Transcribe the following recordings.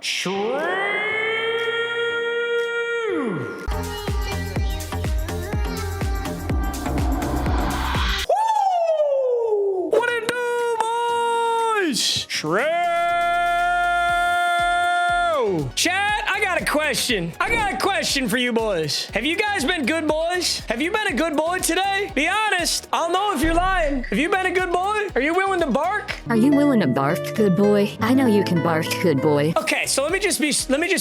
True. What it do, boys? True. Chat, I got a question. I got a question for you boys. Have you guys been good boys? Have you been a good boy today? Be honest. I'll know if you're lying. Have you been a good boy? Are you willing to bark? Are you willing to bark, good boy? I know you can bark, good boy. Okay, so let me just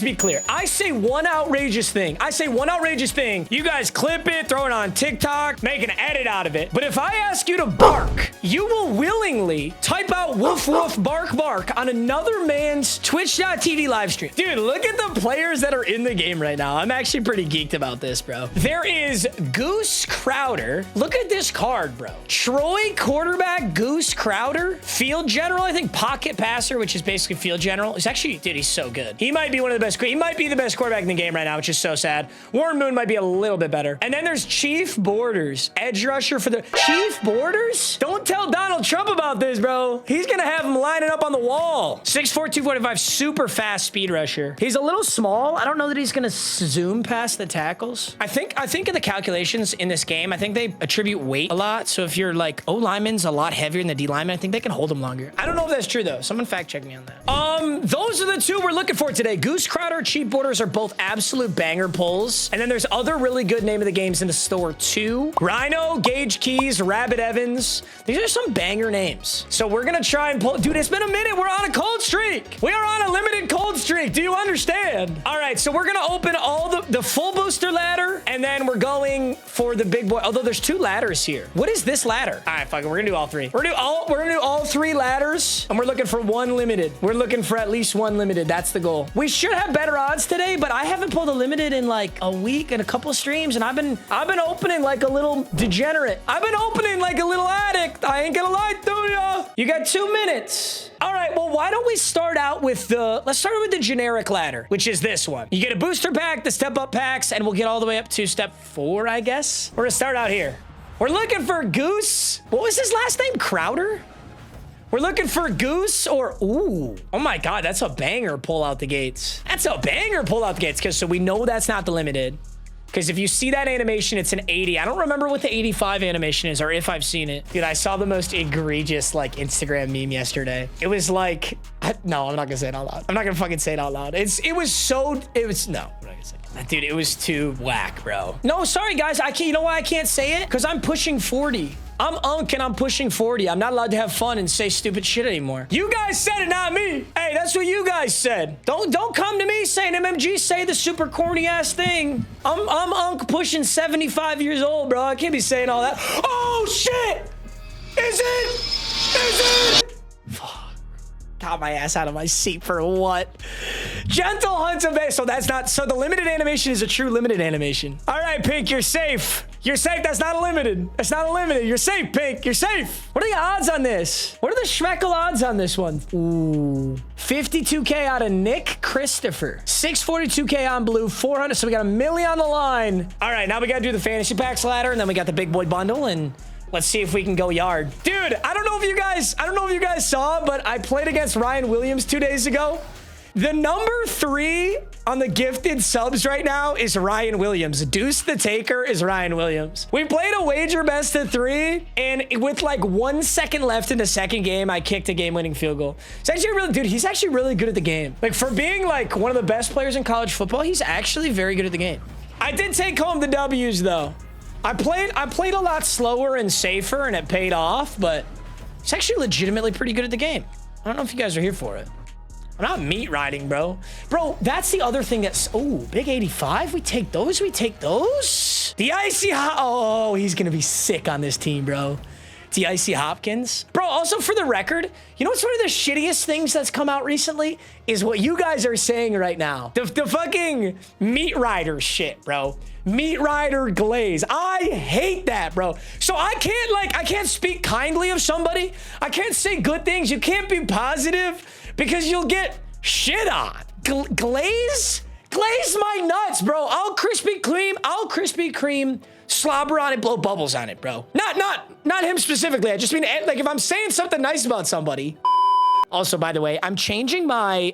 be clear. I say one outrageous thing. You guys clip it, throw it on TikTok, make an edit out of it. But if I ask you to bark, you will willingly type out woof woof bark bark on another man's Twitch.tv live stream. Dude, look at the players that are in the game right now. I'm actually pretty geeked about this, bro. There is Goose Crowder. Look at this card, bro. Troy quarterback Goose Crowder. Field general, I think pocket passer, which is basically field general. He's actually, dude, he's so good. He might be one of the best. He might be the best quarterback in the game right now, which is so sad. Warren Moon might be a little bit better. And then there's Chief Borders, edge rusher for the Chief Borders. Don't tell Donald Trump about this, bro. He's going to have him lining up on the wall. 6'4", 245, super fast speed rusher. He's a little small. I don't know that he's going to zoom past the tackles. I think in the calculations in this game, I think they attribute weight a lot. So if you're like O lineman's a lot heavier than the D lineman, I think they can hold him longer. I don't know if that's true though. Someone fact check me on that. Those are the two we're looking for today. Goose Crowder, Chief Borders are both absolute banger pulls. And then there's other really good name of the games in the store too. Rhino, Gage Keys, Rabbit Evans. These are some banger names. So we're going to try and pull. Dude, it's been a minute. We're on a cold streak. We are on a limited cold streak. Do you understand? All right. So we're going to open all the full booster ladder. And then we're going for the big boy. Although there's two ladders here. What is this ladder? All right, fuck it. We're going to do all three. We're going to do all three ladders. And we're looking for one limited. We're looking for at least one limited. That's the goal. We should have better odds today, but I haven't pulled a limited in like a week and a couple of streams. And I've been opening like a little degenerate. I've been opening like a little addict. I ain't gonna lie to you. You got 2 minutes. All right, well, why don't we start out with let's start with the generic ladder, which is this one. You get a booster pack, the step up packs, and we'll get all the way up to step 4, I guess. We're gonna start out here. We're looking for Goose. What was his last name? Crowder? We're looking for Goose or, ooh, oh my God, that's a banger pull out the gates. That's a banger pull out the gates, because so we know that's not the limited. Because if you see that animation, it's an 80. I don't remember what the 85 animation is or if I've seen it. Dude, I saw the most egregious like Instagram meme yesterday. It was like, no, I'm not gonna say it out loud. I'm not gonna fucking say it out loud. No, I'm not gonna say it. Dude, it was too whack, bro. No, sorry guys, I can't, you know why I can't say it? Because I'm pushing 40. I'm Unk and I'm pushing 40. I'm not allowed to have fun and say stupid shit anymore. You guys said it, not me. Hey, that's what you guys said. Don't come to me saying MMG say the super corny ass thing. I'm Unk pushing 75 years old, bro. I can't be saying all that. Oh shit! Is it? Fuck. Got my ass out of my seat for what? Gentle Hunts of Base. So that's not, so the limited animation is a true limited animation. All right, Pink, you're safe. You're safe. That's not a limited. That's not a limited. You're safe, Pink. You're safe. What are the odds on this? What are the Schmeckle odds on this one? Ooh. 52K out of Nick Christopher. 642K on blue. 400. So we got $1 million on the line. All right, now we got to do the fantasy packs ladder, and then we got the big boy bundle, and let's see if we can go yard. Dude, I don't know if you guys saw, but I played against Ryan Williams 2 days ago. The number 3 on the gifted subs right now is Ryan Williams. Deuce the Taker is Ryan Williams. We played a wager best of 3, and with like 1 second left in the second game, I kicked a game-winning field goal. It's actually really, dude, he's actually really good at the game. Like, for being like one of the best players in college football, he's actually very good at the game. I did take home the W's though. I played a lot slower and safer, and it paid off, but he's actually legitimately pretty good at the game. I don't know if you guys are here for it. I'm not meat riding, bro. Bro, that's the other thing that's... Oh, big 85? We take those? We take those? The Icy... Oh, he's going to be sick on this team, bro. The Icy Hopkins. Bro, also for the record, you know what's one of the shittiest things that's come out recently? Is what you guys are saying right now. The fucking meat rider shit, bro. Meat rider glaze. I hate that, bro. So I can't speak kindly of somebody. I can't say good things. You can't be positive because you'll get shit on. Glaze? Glaze my nuts, bro. I'll Krispy Kreme, slobber on it, blow bubbles on it, bro. Not him specifically. I just mean, like, if I'm saying something nice about somebody. Also, by the way, I'm changing my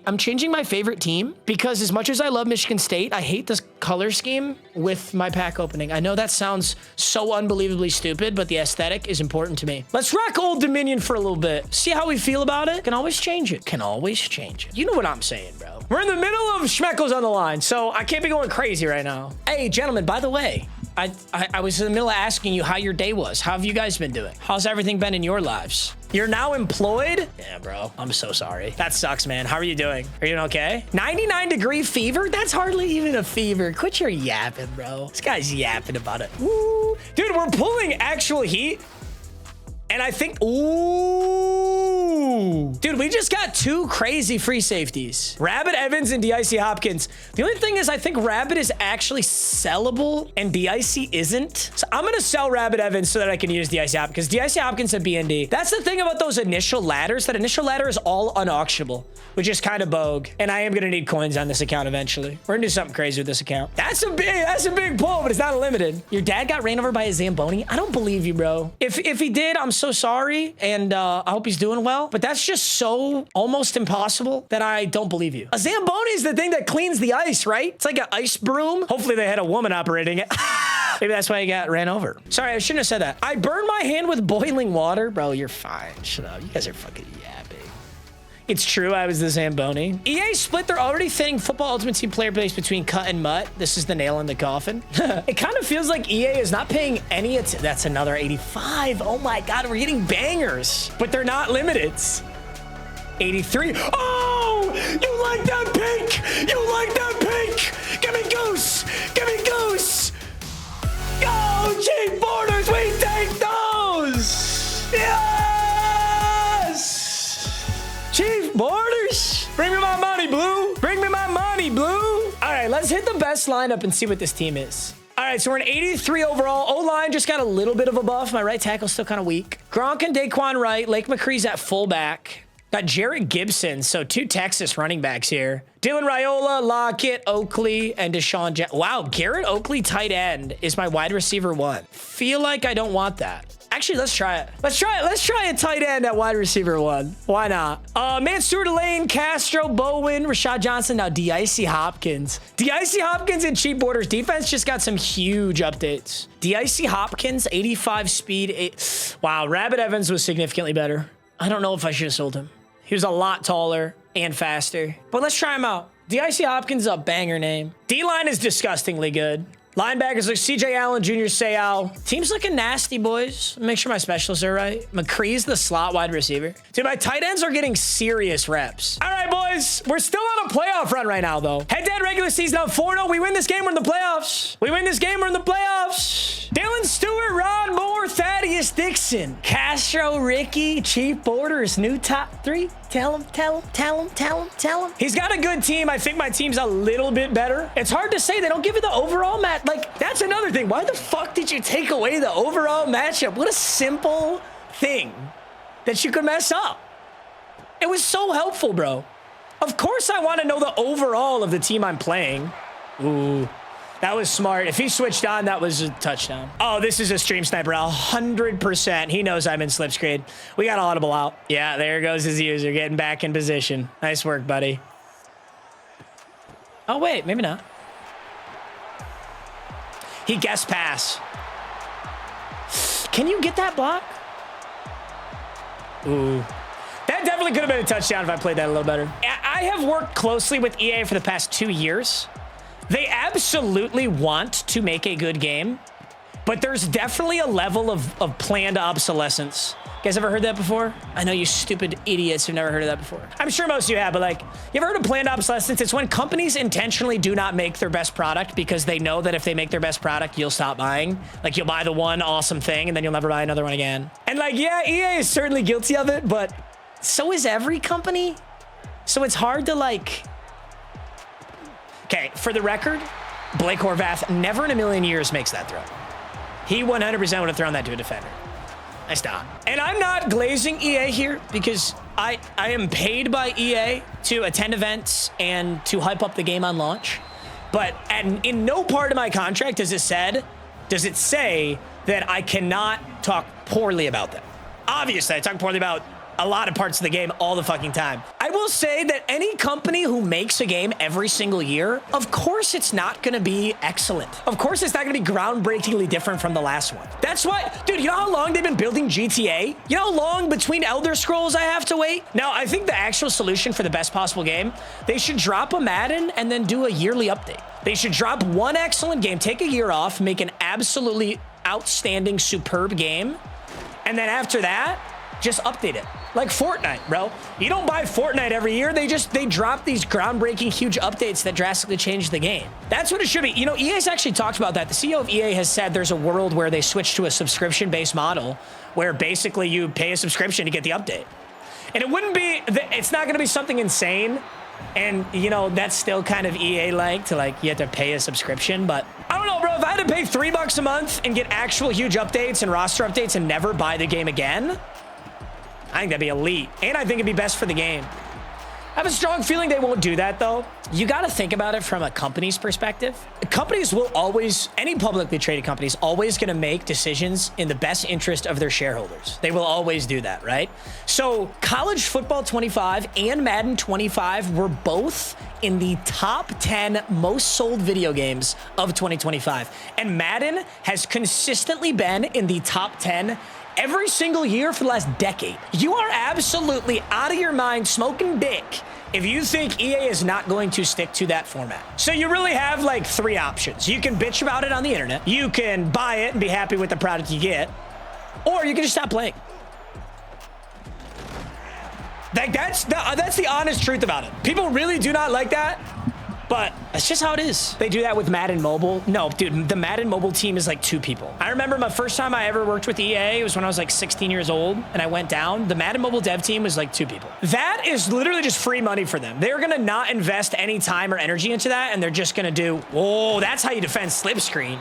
favorite team because as much as I love Michigan State, I hate this color scheme with my pack opening. I know that sounds so unbelievably stupid, but the aesthetic is important to me. Let's rock Old Dominion for a little bit. See how we feel about it? Can always change it. Can always change it. You know what I'm saying, bro. We're in the middle of Schmeckles on the line, so I can't be going crazy right now. Hey, gentlemen, by the way, I was in the middle of asking you how your day was. How have you guys been doing? How's everything been in your lives? You're now employed? Yeah, bro. I'm so sorry. That sucks, man. How are you doing? Are you doing okay? 99-degree fever? That's hardly even a fever. Quit your yapping, bro. This guy's yapping about it. Woo. Dude, we're pulling actual heat. And I think, ooh, dude, we just got 2 crazy free safeties. Rabbit Evans and DIC Hopkins. The only thing is I think Rabbit is actually sellable and DIC isn't. So I'm going to sell Rabbit Evans so that I can use DIC Hopkins because DIC Hopkins and BND. That's the thing about those initial ladders. That initial ladder is all unauctionable, which is kind of bogue. And I am going to need coins on this account eventually. We're going to do something crazy with this account. That's a big pull, but it's not unlimited. Your dad got ran over by a Zamboni? I don't believe you, bro. If he did, I'm so sorry, and I hope he's doing well, but that's just so almost impossible that I don't believe you. A Zamboni is the thing that cleans the ice, right? It's like an ice broom. Hopefully they had a woman operating it. Maybe that's why he got ran over. Sorry, I shouldn't have said that. I burned my hand with boiling water. Bro, you're fine. Shut up. You guys are fucking yapping. It's true, I was the Zamboni. EA split their already thinning football Ultimate Team player base between cut and mutt. This is the nail in the coffin. It kind of feels like EA is not paying any attention. That's another 85. Oh my God, we're getting bangers, but they're not limited. 83. Oh, you like that pink? You like that pink? Give me goose. Give me goose. Go, cheap borders. We take those. Yes. Chief Borders, bring me my money, Blue. Bring me my money, Blue. All right, let's hit the best lineup and see what this team is. All right, so we're an 83 overall. O-line just got a little bit of a buff. My right tackle's still kind of weak. Gronk and Daquan right. Lake McCree's at fullback. Got Jarrett Gibson, so 2 Texas running backs here. Dylan Raiola, Lockett, Oakley, and Deshaun. Wow, Garrett Oakley tight end is my wide receiver 1. Feel like I don't want that. Actually, let's try it. Let's try a tight end at wide receiver 1. Why not? Man, Stewart, Lane, Castro, Bowen, Rashad Johnson. Now DIC Hopkins. DIC Hopkins and Cheap Borders defense just got some huge updates. DIC Hopkins, 85 speed. Wow, Rabbit Evans was significantly better. I don't know if I should have sold him. He was a lot taller and faster. But let's try him out. DIC Hopkins is a banger name. D-line is disgustingly good. Linebackers like CJ Allen, Jr. Seau. Team's looking nasty, boys. Make sure my specialists are right. McCree's the slot wide receiver. Dude, my tight ends are getting serious reps. All right, boys. We're still on a playoff run right now, though. Head-to-head regular season up 4-0. We win this game, we're in the playoffs. We win this game, we're in the playoffs. Dylan Stewart, Ron Moore, Thaddeus Dixon, Castro, Ricky, Chief Borders, new top 3. Tell him. He's got a good team. I think my team's a little bit better. It's hard to say. They don't give you the overall match. Like, that's another thing. Why the fuck did you take away the overall matchup? What a simple thing that you could mess up. It was so helpful, bro. Of course I want to know the overall of the team I'm playing. Ooh. That was smart. If he switched on, that was a touchdown. Oh, this is a stream sniper. 100%. He knows I'm in slip screen. We got audible out. Yeah, there goes his user getting back in position. Nice work, buddy. Oh, wait, maybe not. He guessed pass. Can you get that block? Ooh. That definitely could have been a touchdown if I played that a little better. I have worked closely with EA for the past 2 years. They absolutely want to make a good game, but there's definitely a level of planned obsolescence. You guys ever heard that before? I know you stupid idiots who've never heard of that before. I'm sure most of you have, but like, you ever heard of planned obsolescence? It's when companies intentionally do not make their best product because they know that if they make their best product, you'll stop buying. Like, you'll buy the one awesome thing and then you'll never buy another one again. And like, yeah, EA is certainly guilty of it, but so is every company. So it's hard to like... Okay, for the record, Blake Horvath never in a million years makes that throw. He 100% would have thrown that to a defender. Nice dot. And I'm not glazing EA here because I am paid by EA to attend events and to hype up the game on launch. But in no part of my contract does it say that I cannot talk poorly about them. Obviously, I talk poorly about a lot of parts of the game all the fucking time. I will say that any company who makes a game every single year, of course it's not going to be excellent. Of course it's not going to be groundbreakingly different from the last one. That's why, dude, you know how long they've been building GTA? You know how long between Elder Scrolls I have to wait? Now, I think the actual solution for the best possible game, they should drop a Madden and then do a yearly update. They should drop one excellent game, take a year off, make an absolutely outstanding, superb game, and then after that, just update it. Like Fortnite, bro. You don't buy Fortnite every year. They drop these groundbreaking, huge updates that drastically change the game. That's what it should be. You know, EA's actually talked about that. The CEO of EA has said there's a world where they switch to a subscription-based model where basically you pay a subscription to get the update. And it wouldn't be, it's not going to be something insane. And, you know, that's still kind of EA-like to, like, you have to pay a subscription. But I don't know, bro. If I had to pay $3 a month and get actual huge updates and roster updates and never buy the game again, I think that'd be elite. And I think it'd be best for the game. I have a strong feeling they won't do that, though. You got to think about it from a company's perspective. Companies will always, any publicly traded company is always going to make decisions in the best interest of their shareholders. They will always do that, right? So College Football 25 and Madden 25 were both in the top 10 most sold video games of 2025. And Madden has consistently been in the top 10 every single year for the last decade. You are absolutely out of your mind smoking dick if you think EA is not going to stick to that format. So you really have like three options. You can bitch about it on the internet. You can buy it and be happy with the product you get. Or you can just stop playing. Like that's the honest truth about it. People really do not like that. But that's just how it is. They do that with Madden Mobile. No, dude, the Madden Mobile team is like 2 people. I remember my first time I ever worked with EA, it was when I was like 16 years old and I went down. The Madden Mobile dev team was like 2 people. That is literally just free money for them. They're gonna not invest any time or energy into that and they're just gonna do, whoa, that's how you defend slip screen.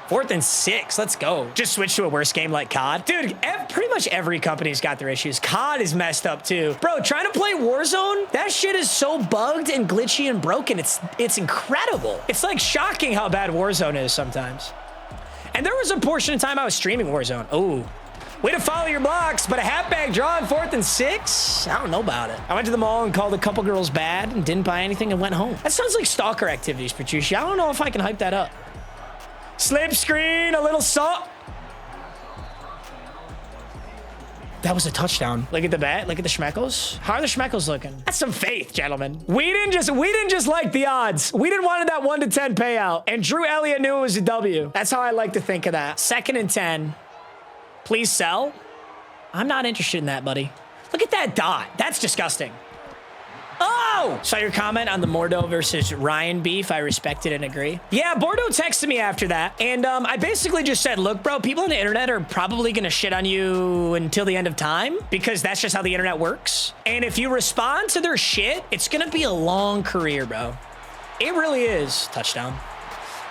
4th and 6, let's go. Just switch to a worse game like COD. Dude, pretty much every company's got their issues. COD is messed up too. Bro, trying to play Warzone, that shit is so bugged and glitchy and broken. It's incredible. It's like shocking how bad Warzone is sometimes. And there was a portion of time I was streaming Warzone. Oh, way to follow your blocks, but a halfback draw on 4th and 6? I don't know about it. I went to the mall and called a couple girls bad and didn't buy anything and went home. That sounds like stalker activities, Patricia. I don't know if I can hype that up. Slip screen, a little salt. That was a touchdown. Look at the bat. Look at the Schmeckles. How are the Schmeckles looking? That's some faith, gentlemen. We didn't just like the odds. We didn't want that 1 to 10 payout. And Drew Elliott knew it was a W. That's how I like to think of that. 2nd and 10. Please sell. I'm not interested in that, buddy. Look at that dot. That's disgusting. Oh! Saw your comment on the Mordo versus Ryan beef. I respect it and agree. Yeah, Bordeaux texted me after that. And I basically just said, look, bro, people on the internet are probably going to shit on you until the end of time because that's just how the internet works. And if you respond to their shit, it's going to be a long career, bro. It really is. Touchdown.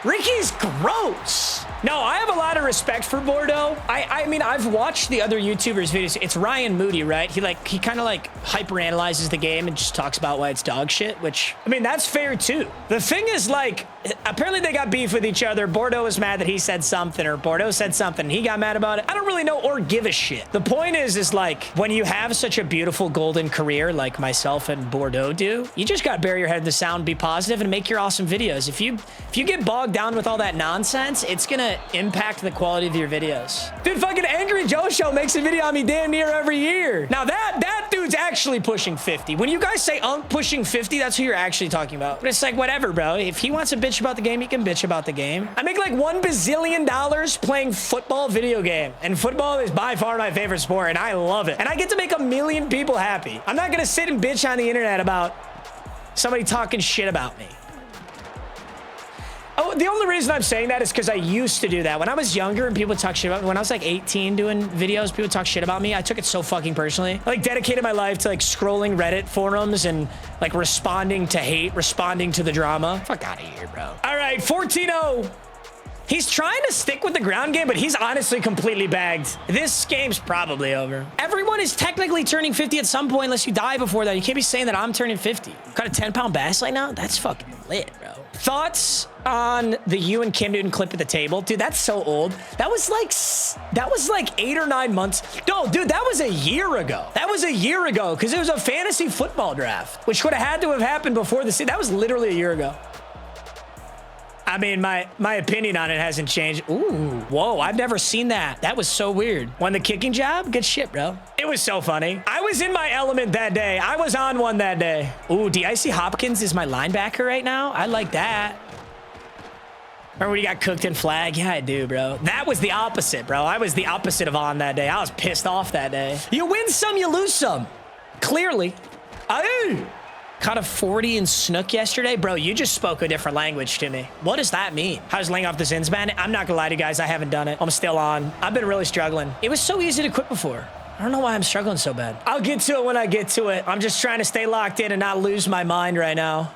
Ricky's gross. No, I have a lot of respect for Bordeaux. I mean, I've watched the other YouTubers' videos. It's Ryan Moody, right? He kind of like hyper analyzes the game and just talks about why it's dog shit, which, I mean, that's fair too. The thing is, like, apparently they got beef with each other. Bordeaux was mad that he said something, or Bordeaux said something and he got mad about it. I don't really know or give a shit. The point is like, when you have such a beautiful golden career like myself and Bordeaux do, you just got to bury your head in the sound, be positive, and make your awesome videos. If you get bogged down with all that nonsense, it's gonna impact the quality of your videos. Dude, fucking Angry Joe Show makes a video on me damn near every year. Now that dude's actually pushing 50. When you guys say pushing 50, that's who you're actually talking about. But it's like, whatever, bro. If he wants to bitch about the game, he can bitch about the game. I make like $1 bazillion playing football video game. And football is by far my favorite sport, and I love it. And I get to make 1 million people happy. I'm not gonna sit and bitch on the internet about somebody talking shit about me. Oh, the only reason I'm saying that is because I used to do that. When I was younger and people would talk shit about me, when I was like 18 doing videos, people would talk shit about me. I took it so fucking personally. I like dedicated my life to like scrolling Reddit forums and like responding to hate, responding to the drama. Fuck out of here, bro. All right, 14-0. He's trying to stick with the ground game, but he's honestly completely bagged. This game's probably over. Everyone is technically turning 50 at some point unless you die before that. You can't be saying that I'm turning 50. Got a 10-pound bass right now? That's fucking lit, bro. Thoughts on the you and Cam Newton clip at the table? Dude, that's so old. That was like 8 or 9 months. No, dude, that was a year ago. That was a year ago because it was a fantasy football draft, which would have had to have happened before the season. That was literally a year ago. I mean, my opinion on it hasn't changed. Ooh, whoa, I've never seen that. That was so weird. Won the kicking job? Good shit, bro. It was so funny. I was in my element that day. I was on one that day. Ooh, D.I.C. Hopkins is my linebacker right now. I like that. Remember when you got cooked in flag? Yeah, I do, bro. That was the opposite, bro. I was the opposite of on that day. I was pissed off that day. You win some, you lose some. Clearly. Aye. Caught a 40 in Snook yesterday. Bro, you just spoke a different language to me. What does that mean? I was laying off the Zinsman. I'm not gonna lie to you guys. I haven't done it. I'm still on. I've been really struggling. It was so easy to quit before. I don't know why I'm struggling so bad. I'll get to it when I get to it. I'm just trying to stay locked in and not lose my mind right now.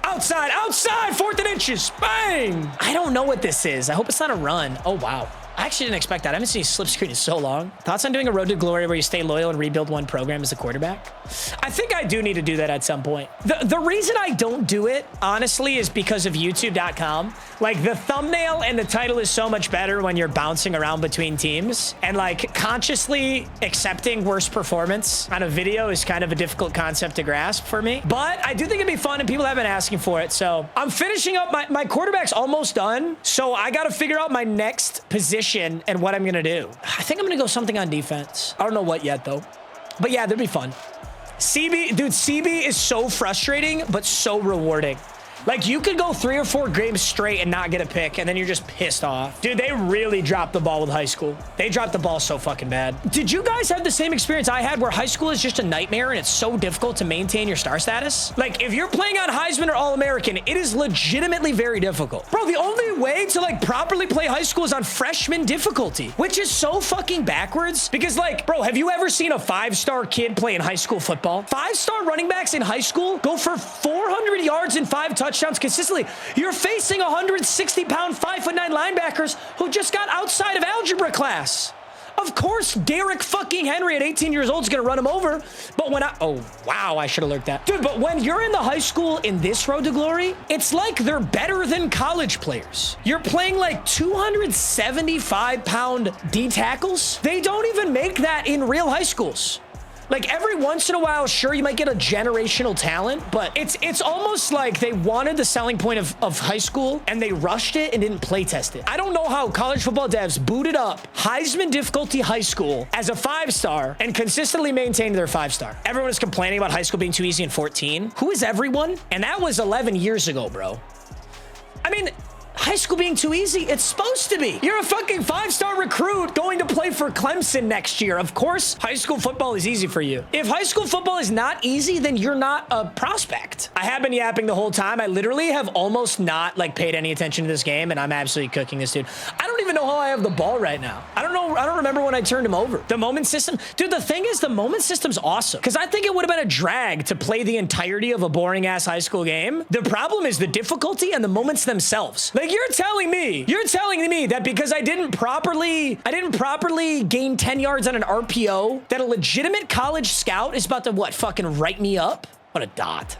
Outside, outside, 4th and inches. Bang! I don't know what this is. I hope it's not a run. Oh, wow. I actually didn't expect that. I haven't seen a slip screen in so long. Thoughts on doing a road to glory where you stay loyal and rebuild one program as a quarterback? I think I do need to do that at some point. The reason I don't do it, honestly, is because of YouTube.com. Like, the thumbnail and the title is so much better when you're bouncing around between teams. And, like, consciously accepting worse performance on a video is kind of a difficult concept to grasp for me. But I do think it'd be fun, and people have been asking for it. So I'm finishing up. My quarterback's almost done. So I got to figure out my next position and what I'm going to do. I think I'm going to go something on defense. I don't know what yet, though. But yeah, that'd be fun. CB, dude, CB is so frustrating, but so rewarding. Like, you could go 3 or 4 games straight and not get a pick, and then you're just pissed off. Dude, they really dropped the ball with high school. They dropped the ball so fucking bad. Did you guys have the same experience I had where high school is just a nightmare and it's so difficult to maintain your star status? Like, if you're playing on Heisman or All-American, it is legitimately very difficult. Bro, the only way to, like, properly play high school is on freshman difficulty, which is so fucking backwards. Because, like, bro, have you ever seen a 5-star kid play in high school football? 5-star running backs in high school go for 400 yards and 5 touchdowns consistently. You're facing 160-pound, 5'9" linebackers who just got outside of algebra class. Of course, Derrick fucking Henry at 18 years old is going to run him over. But when oh, wow, I should have looked that. Dude, but when you're in the high school in this road to glory, it's like they're better than college players. You're playing like 275-pound D tackles. They don't even make that in real high schools. Like, every once in a while, sure, you might get a generational talent, but it's almost like they wanted the selling point of high school and they rushed it and didn't play test it. I don't know how college football devs booted up Heisman difficulty high school as a 5-star and consistently maintained their 5-star. Everyone is complaining about high school being too easy in 14. Who is everyone? And that was 11 years ago, bro. I mean, high school being too easy, it's supposed to be. You're a fucking 5-star recruit going to play for Clemson next year. Of course, high school football is easy for you. If high school football is not easy, then you're not a prospect. I have been yapping the whole time. I literally have almost not like paid any attention to this game, and I'm absolutely cooking this dude. I don't even know how I have the ball right now. I don't know. I don't remember when I turned him over. The moment system, dude, the thing is the moment system's awesome because I think it would have been a drag to play the entirety of a boring ass high school game. The problem is the difficulty and the moments themselves. Like, you're telling me that because I didn't properly gain 10 yards on an RPO, that a legitimate college scout is about to, what, fucking write me up? What a dot.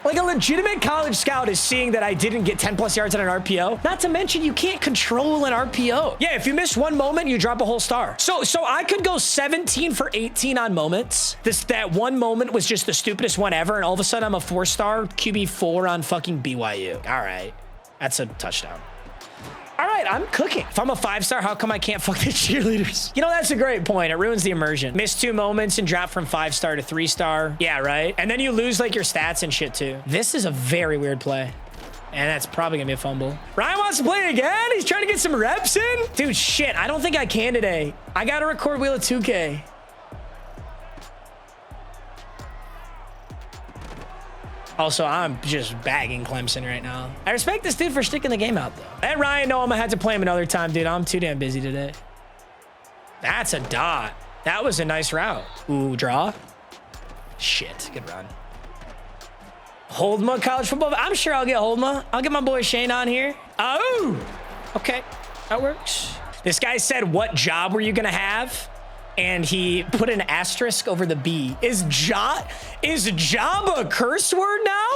Like, a legitimate college scout is seeing that I didn't get 10 plus yards on an RPO. Not to mention, you can't control an RPO. Yeah, if you miss one moment, you drop a whole star. So I could go 17 for 18 on moments. That one moment was just the stupidest one ever, and all of a sudden I'm a 4-star QB4 on fucking BYU. All right. That's a touchdown. All right, I'm cooking. If I'm a 5-star, how come I can't fuck the cheerleaders? You know, that's a great point. It ruins the immersion. Missed 2 moments and drop from 5-star to 3-star. Yeah, right? And then you lose, like, your stats and shit, too. This is a very weird play. And that's probably gonna be a fumble. Ryan wants to play again? He's trying to get some reps in? Dude, shit, I don't think I can today. I gotta record Wheel of 2K. Also, I'm just bagging Clemson right now. I respect this dude for sticking the game out, though. Let Ryan know I'm gonna have to play him another time, dude. I'm too damn busy today. That's a dot. That was a nice route. Ooh, draw. Shit, good run. Holdma college football. I'm sure I'll get Holdma. I'll get my boy Shane on here. Oh, okay, that works. This guy said, what job were you gonna have? And he put an asterisk over the B. Is job a curse word now?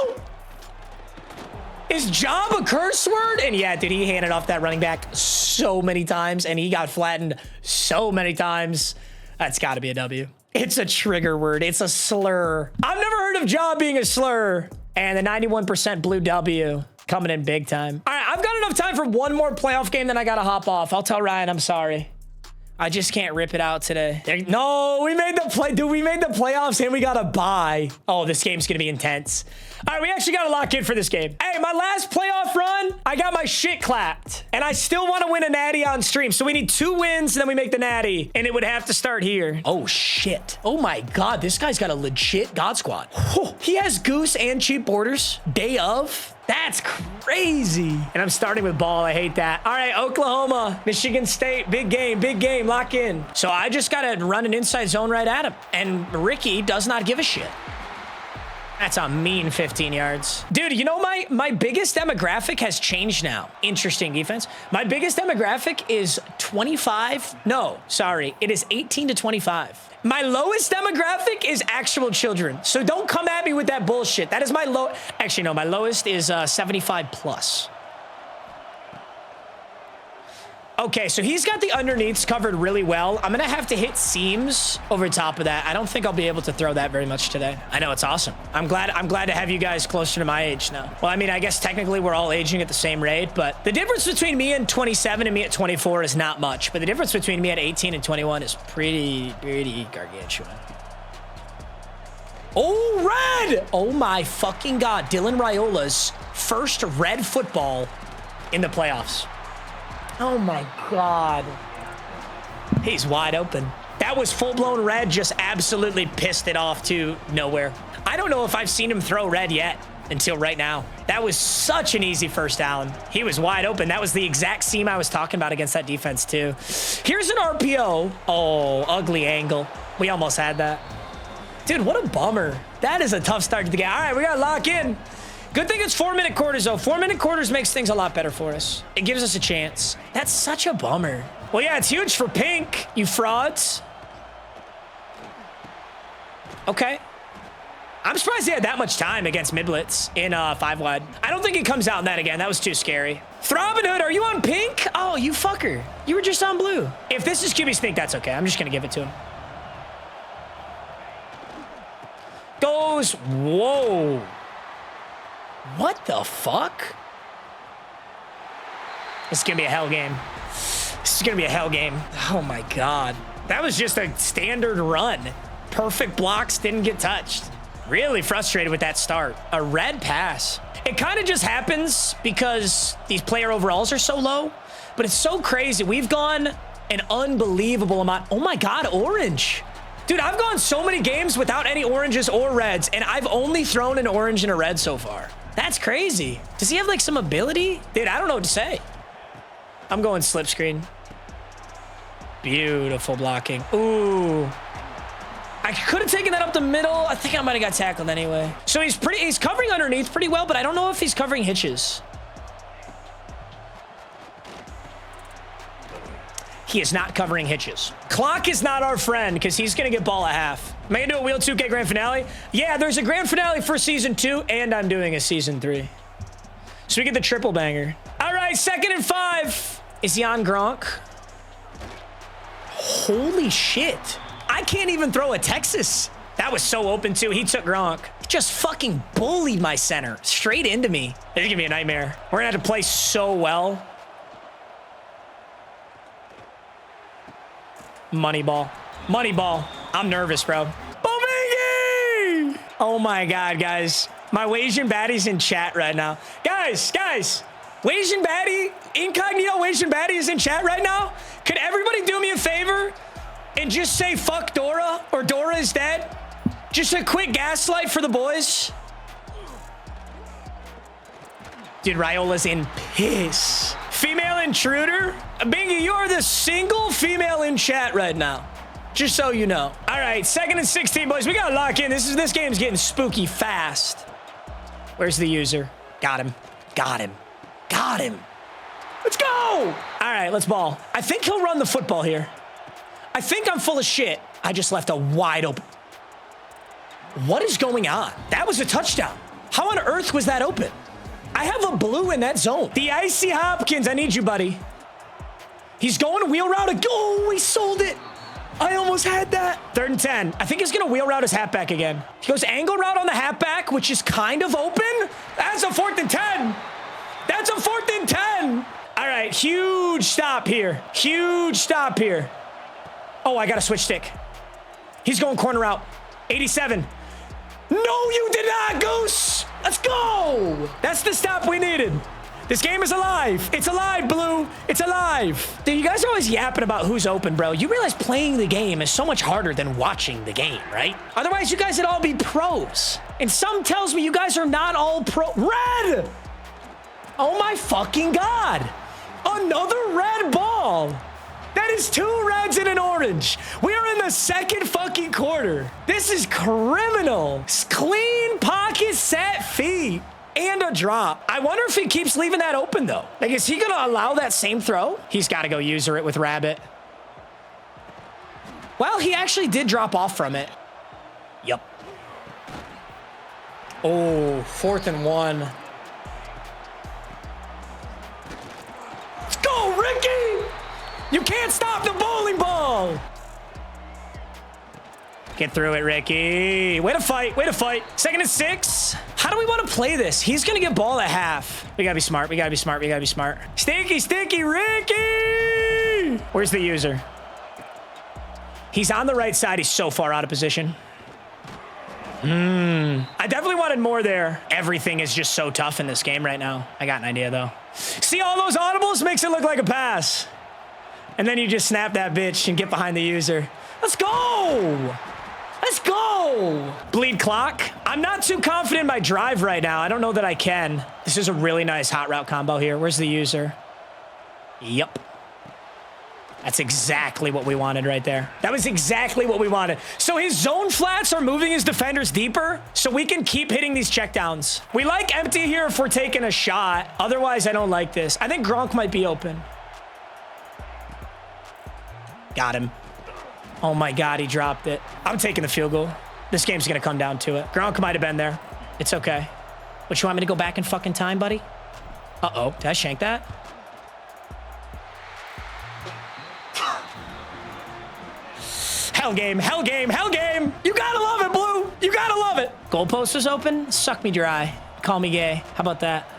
Is job a curse word? And yeah, dude, he handed off that running back so many times and he got flattened so many times. That's got to be a W. It's a trigger word. It's a slur. I've never heard of job being a slur. And the 91% blue W coming in big time. All right, I've got enough time for one more playoff game, then I got to hop off. I'll tell Ryan I'm sorry. I just can't rip it out today. No, we made the play. Dude, we made the playoffs and we got a bye. Oh, this game's going to be intense. All right, we actually got to lock in for this game. Hey, my last playoff run, I got my shit clapped. And I still want to win a natty on stream. So we need 2 wins, and then we make the natty. And it would have to start here. Oh, shit. Oh, my God. This guy's got a legit God Squad. Whew. He has Goose and cheap borders. Day of. That's crazy. And I'm starting with ball. I hate that. All right, Oklahoma, Michigan State, big game, lock in. So I just got to run an inside zone right at him. And Ricky does not give a shit. That's a mean 15 yards. Dude, you know, my biggest demographic has changed now. Interesting defense. My biggest demographic is 25. No, sorry. It is 18 to 25. My lowest demographic is actual children. So don't come at me with that bullshit. That is my low. Actually, no, my lowest is 75 plus. Okay, so he's got the underneaths covered really well. I'm gonna have to hit seams over top of that. I don't think I'll be able to throw that very much today. I know, it's awesome. I'm glad to have you guys closer to my age now. Well, I mean, I guess technically we're all aging at the same rate, but the difference between me and 27 and me at 24 is not much. But the difference between me at 18 and 21 is pretty gargantuan. Oh, red! Oh my fucking God. Dylan Raiola's first red football in the playoffs. Oh my God. He's wide open. That was full-blown red, just absolutely pissed it off to nowhere. I don't know if I've seen him throw red yet until right now. That was such an easy first down. He was wide open. That was the exact seam I was talking about against that defense too. Here's an RPO. Oh, ugly angle. We almost had that. Dude, what a bummer. That is a tough start to the game. All right, we got to lock in. Good thing it's 4-minute quarters, though. 4-minute quarters makes things a lot better for us. It gives us a chance. That's such a bummer. Well, yeah, it's huge for Pink, you frauds. Okay. I'm surprised he had that much time against mid-blitz in 5-wide. I don't think he comes out in that again. That was too scary. Throbbing Hood, are you on pink? Oh, you fucker. You were just on blue. If this is QB sneak, that's okay. I'm just going to give it to him. Goes. Whoa. What the fuck? This is going to be a hell game. This is going to be a hell game. Oh, my God. That was just a standard run. Perfect blocks, didn't get touched. Really frustrated with that start. A red pass. It kind of just happens because these player overalls are so low, but it's so crazy. We've gone an unbelievable amount. Oh, my God, orange. Dude, I've gone so many games without any oranges or reds, and I've only thrown an orange and a red so far. That's crazy. Does he have like some ability? Dude, I don't know what to say. I'm going slip screen. Beautiful blocking. Ooh. I could have taken that up the middle. I think I might have got tackled anyway. So he's covering underneath pretty well, but I don't know if he's covering hitches. He is not covering hitches. Clock is not our friend because he's going to get ball at half. Am I going to do a Wheel 2K grand finale? Yeah, there's a grand finale for season 2, and I'm doing a season 3. So we get the triple banger. All right, 2nd and 5. Is he on Gronk? Holy shit. I can't even throw a Texas. That was so open, too. He took Gronk. He just fucking bullied my center straight into me. This is going to be a nightmare. We're going to have to play so well. Money ball. Money ball. I'm nervous, bro. Bomingy! Oh my God, guys. My Wasian baddie's in chat right now. Guys. Wasian baddie, incognito Wasian baddie is in chat right now. Could everybody do me a favor and just say fuck Dora or Dora is dead? Just a quick gaslight for the boys. Dude, Raiola's in piss. Female intruder? Bingy, you are the single female in chat right now. Just so you know. All right, 2nd and 16, boys. We got to lock in. This game's getting spooky fast. Where's the user? Got him. Let's go. All right, let's ball. I think he'll run the football here. I think I'm full of shit. I just left a wide open. What is going on? That was a touchdown. How on earth was that open? I have a blue in that zone. The Icy Hopkins, I need you, buddy. He's going wheel route. Oh, he sold it. I almost had that. 3rd and 10. I think he's going to wheel route his halfback again. He goes angle route on the halfback, which is kind of open. That's a 4th and 10. That's a 4th and 10. All right, huge stop here. Huge stop here. Oh, I got a switch stick. He's going corner route. 87. No, you did not, Goose. Let's go. That's the stop we needed. This game is alive. It's alive, Blue. It's alive. Dude, you guys are always yapping about who's open, bro. You realize playing the game is so much harder than watching the game, right? Otherwise, you guys would all be pros. And some tells me you guys are not all pro. Red! Oh, my fucking God. Another red ball. That is 2 reds and an orange. We are in the 2nd fucking quarter. This is criminal. Clean pocket set feet. And a drop. I wonder if he keeps leaving that open, though. Like, is he going to allow that same throw? He's got to go user it with Rabbit. Well, he actually did drop off from it. Yep. Oh, 4th and 1. Let's go, Ricky! You can't stop the bowling ball! Get through it, Ricky. Way to fight. Way to fight. 2nd and 6. How do we want to play this? He's going to get ball at half. We got to be smart. We got to be smart. We got to be smart. Sticky, sticky, Ricky! Where's the user? He's on the right side. He's so far out of position. I definitely wanted more there. Everything is just so tough in this game right now. I got an idea, though. See all those audibles? Makes it look like a pass. And then you just snap that bitch and get behind the user. Let's go! Let's go! Bleed clock. I'm not too confident in my drive right now. I don't know that I can. This is a really nice hot route combo here. Where's the user? Yep. That's exactly what we wanted right there. That was exactly what we wanted. So his zone flats are moving his defenders deeper so we can keep hitting these checkdowns. We like empty here if we're taking a shot. Otherwise, I don't like this. I think Gronk might be open. Got him. Oh my God, he dropped it. I'm taking the field goal. This game's gonna come down to it. Gronk might have been there. It's okay. What, you want me to go back in fucking time, buddy? Uh-oh, did I shank that? Hell game, hell game, hell game! You gotta love it, Blue! You gotta love it! Goalpost is open? Suck me dry. Call me gay. How about that?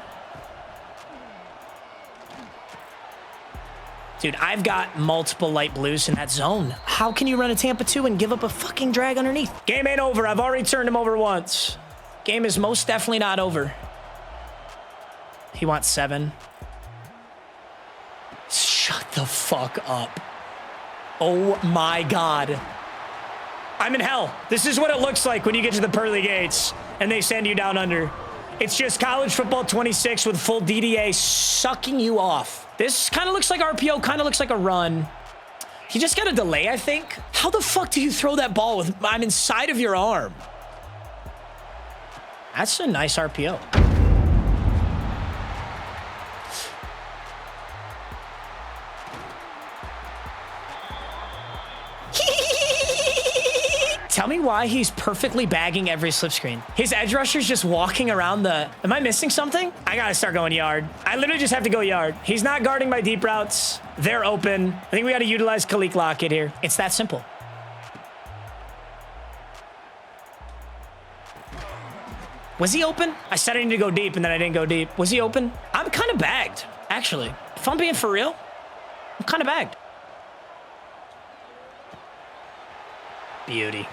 Dude, I've got multiple light blues in that zone. How can you run a Tampa 2 and give up a fucking drag underneath? Game ain't over. I've already turned him over once. Game is most definitely not over. He wants 7. Shut the fuck up. Oh my God. I'm in hell. This is what it looks like when you get to the pearly gates and they send you down under. It's just college football 26 with full DDA sucking you off. This kind of looks like RPO, kind of looks like a run. You just got a delay, I think. How the fuck do you throw that ball with I'm inside of your arm? That's a nice RPO. Tell me why he's perfectly bagging every slip screen. His edge rusher's just walking around the... Am I missing something? I gotta start going yard. I literally just have to go yard. He's not guarding my deep routes. They're open. I think we gotta utilize Khalil Lockett here. It's that simple. Was he open? I said I needed to go deep and then I didn't go deep. Was he open? I'm kind of bagged, actually. If I'm being for real, I'm kind of bagged. Beauty.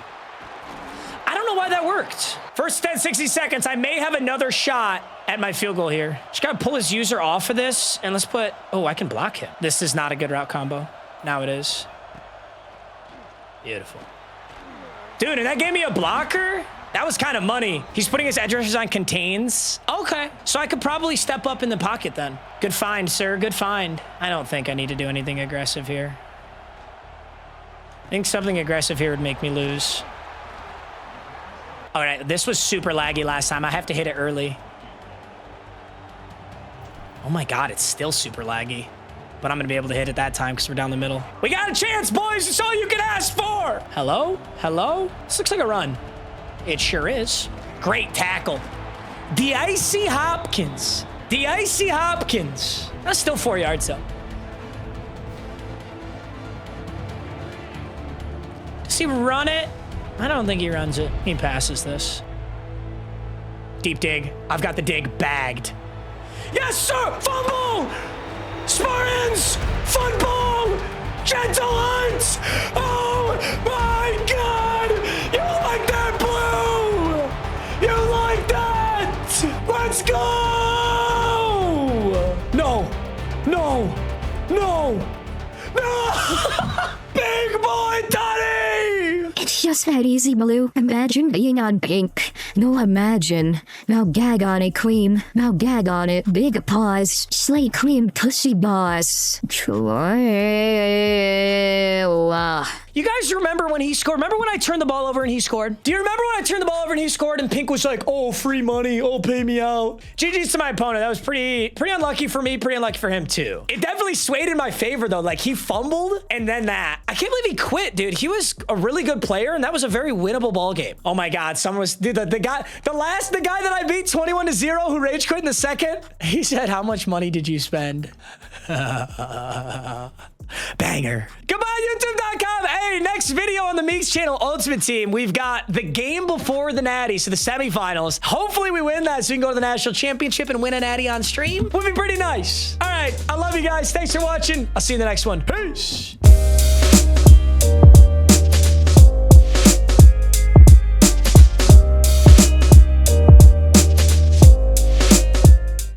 I don't know why that worked. First 10, 60 seconds. I may have another shot at my field goal here. Just gotta pull his user off of this and let's put... Oh, I can block him. This is not a good route combo. Now it is. Beautiful. Dude, and that gave me a blocker? That was kind of money. He's putting his edge rushers on contains. Okay, so I could probably step up in the pocket then. Good find, sir. Good find. I don't think I need to do anything aggressive here. I think something aggressive here would make me lose. All right, this was super laggy last time. I have to hit it early. Oh my God, it's still super laggy. But I'm gonna be able to hit it that time because we're down the middle. We got a chance, boys. It's all you can ask for. Hello? Hello? This looks like a run. It sure is. Great tackle. The Icy Hopkins. The Icy Hopkins. That's still 4 yards, though. Does he run it? I don't think he runs it. He passes this. Deep dig. I've got the dig bagged. Yes, sir! Fumble! Spartans! Fun ball! Gentle Hunts! Oh my God! You like that, Blue? You like that? Let's go! No! No! No! No! Big boy Toddy! It's just that easy, Blue. Imagine being on pink. No, imagine. Now gag on it, cream. Now gag on it. Big paws. Slay cream pussy boss. You guys remember when he scored? Remember when I turned the ball over and he scored? Do you remember when I turned the ball over and he scored and Pink was like, oh, free money. Oh, pay me out. GG's to my opponent. That was pretty unlucky for me. Pretty unlucky for him, too. It definitely swayed in my favor, though. Like, he fumbled and then that. I can't believe he quit, dude. He was a really good player, and that was a very winnable ball game. Oh, my God. Someone was... Dude, the guy that I beat 21-0 who rage quit in the second, he said, how much money did you spend? Banger. Goodbye, YouTube.com. Hey, next video on the Meags channel Ultimate Team. We've got the game before the Natty, so the semifinals. Hopefully we win that so we can go to the National Championship and win a Natty on stream. Would be pretty nice. All right. I love you guys. Thanks for watching. I'll see you in the next one. Peace.